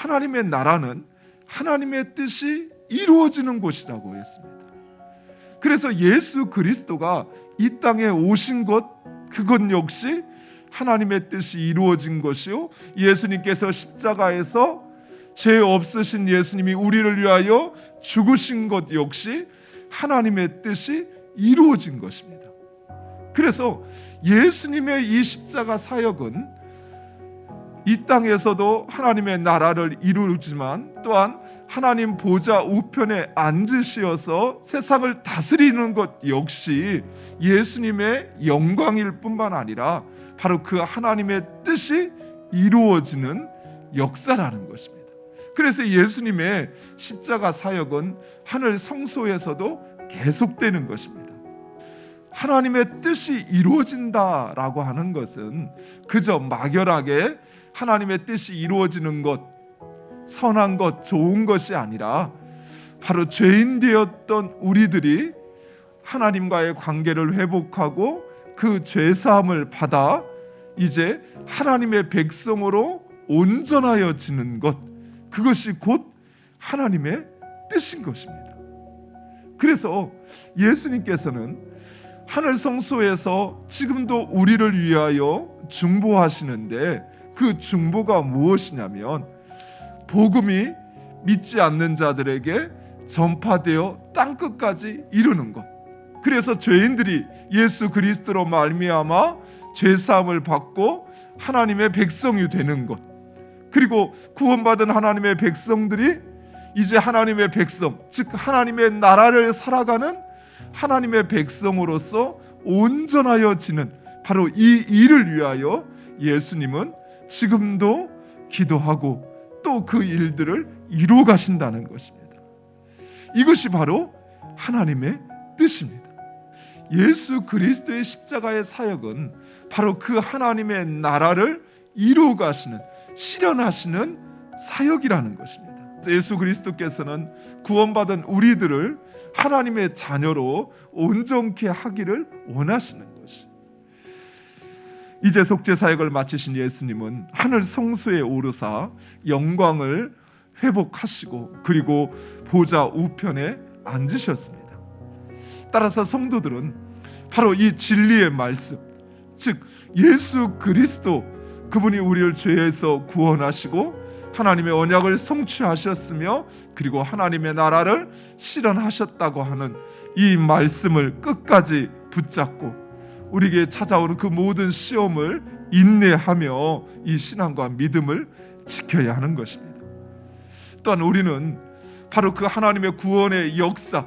하나님의 나라는 하나님의 뜻이 이루어지는 곳이라고 했습니다. 그래서 예수 그리스도가 이 땅에 오신 것, 그것 역시 하나님의 뜻이 이루어진 것이요, 예수님께서 십자가에서 죄 없으신 예수님이 우리를 위하여 죽으신 것 역시 하나님의 뜻이 이루어진 것입니다. 그래서 예수님의 이 십자가 사역은 이 땅에서도 하나님의 나라를 이루지만 또한 하나님 보좌 우편에 앉으시어서 세상을 다스리는 것 역시 예수님의 영광일 뿐만 아니라 바로 그 하나님의 뜻이 이루어지는 역사라는 것입니다. 그래서 예수님의 십자가 사역은 하늘 성소에서도 계속되는 것입니다. 하나님의 뜻이 이루어진다라고 하는 것은 그저 막연하게 하나님의 뜻이 이루어지는 것, 선한 것, 좋은 것이 아니라 바로 죄인 되었던 우리들이 하나님과의 관계를 회복하고 그 죄사함을 받아 이제 하나님의 백성으로 온전하여지는 것, 그것이 곧 하나님의 뜻인 것입니다. 그래서 예수님께서는 하늘 성소에서 지금도 우리를 위하여 중보하시는데 그 중보가 무엇이냐면 복음이 믿지 않는 자들에게 전파되어 땅끝까지 이르는 것. 그래서 죄인들이 예수 그리스도로 말미암아 죄사함을 받고 하나님의 백성이 되는 것. 그리고 구원받은 하나님의 백성들이 이제 하나님의 백성, 즉 하나님의 나라를 살아가는 하나님의 백성으로서 온전하여지는 바로 이 일을 위하여 예수님은 지금도 기도하고 또 그 일들을 이루어 가신다는 것입니다. 이것이 바로 하나님의 뜻입니다. 예수 그리스도의 십자가의 사역은 바로 그 하나님의 나라를 이루어 가시는, 실현하시는 사역이라는 것입니다. 예수 그리스도께서는 구원받은 우리들을 하나님의 자녀로 온전케 하기를 원하시는 것이. 이제 속죄 사역을 마치신 예수님은 하늘 성소에 오르사 영광을 회복하시고 그리고 보좌 우편에 앉으셨습니다. 따라서 성도들은 바로 이 진리의 말씀, 즉 예수 그리스도, 그분이 우리를 죄에서 구원하시고 하나님의 언약을 성취하셨으며 그리고 하나님의 나라를 실현하셨다고 하는 이 말씀을 끝까지 붙잡고 우리에게 찾아오는 그 모든 시험을 인내하며 이 신앙과 믿음을 지켜야 하는 것입니다. 또한 우리는 바로 그 하나님의 구원의 역사,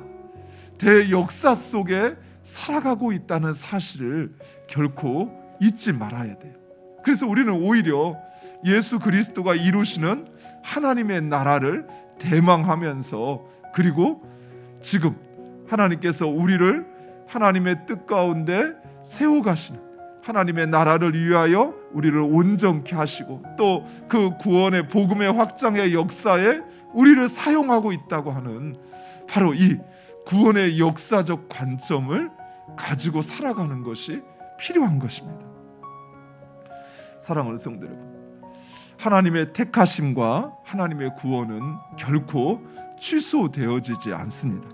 대역사 속에 살아가고 있다는 사실을 결코 잊지 말아야 돼요. 그래서 우리는 오히려 예수 그리스도가 이루시는 하나님의 나라를 대망하면서 그리고 지금 하나님께서 우리를 하나님의 뜻 가운데 세워가시는 하나님의 나라를 위하여 우리를 온전케 하시고 또 그 구원의 복음의 확장의 역사에 우리를 사용하고 있다고 하는 바로 이 구원의 역사적 관점을 가지고 살아가는 것이 필요한 것입니다. 사랑하는 성도 여러분, 하나님의 택하심과 하나님의 구원은 결코 취소되어지지 않습니다.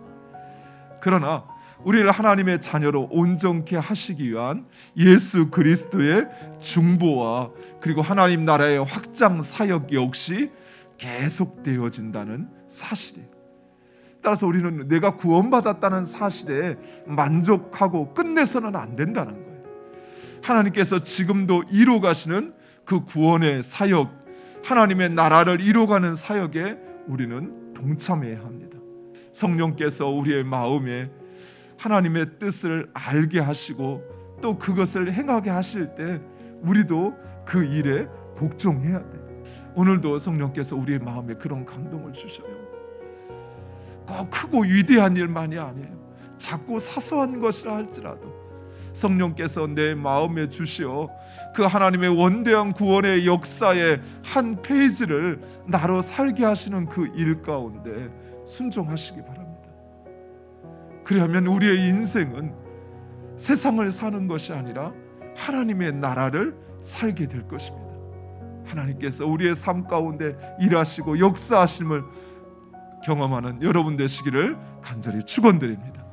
그러나 우리를 하나님의 자녀로 온전케 하시기 위한 예수 그리스도의 중보와 그리고 하나님 나라의 확장 사역 역시 계속되어진다는 사실이에요. 따라서 우리는 내가 구원받았다는 사실에 만족하고 끝내서는 안 된다는 거예요. 하나님께서 지금도 이루어가시는 그 구원의 사역, 하나님의 나라를 이루어가는 사역에 우리는 동참해야 합니다. 성령께서 우리의 마음에 하나님의 뜻을 알게 하시고 또 그것을 행하게 하실 때 우리도 그 일에 복종해야 돼요. 오늘도 성령께서 우리의 마음에 그런 감동을 주셔요. 꼭 크고 위대한 일만이 아니에요. 작고 사소한 것이라 할지라도 성령께서 내 마음에 주시어 그 하나님의 원대한 구원의 역사의 한 페이지를 나로 살게 하시는 그 일 가운데 순종하시기 바랍니다. 그러면 우리의 인생은 세상을 사는 것이 아니라 하나님의 나라를 살게 될 것입니다. 하나님께서 우리의 삶 가운데 일하시고 역사하심을 경험하는 여러분 되시기를 간절히 축원드립니다.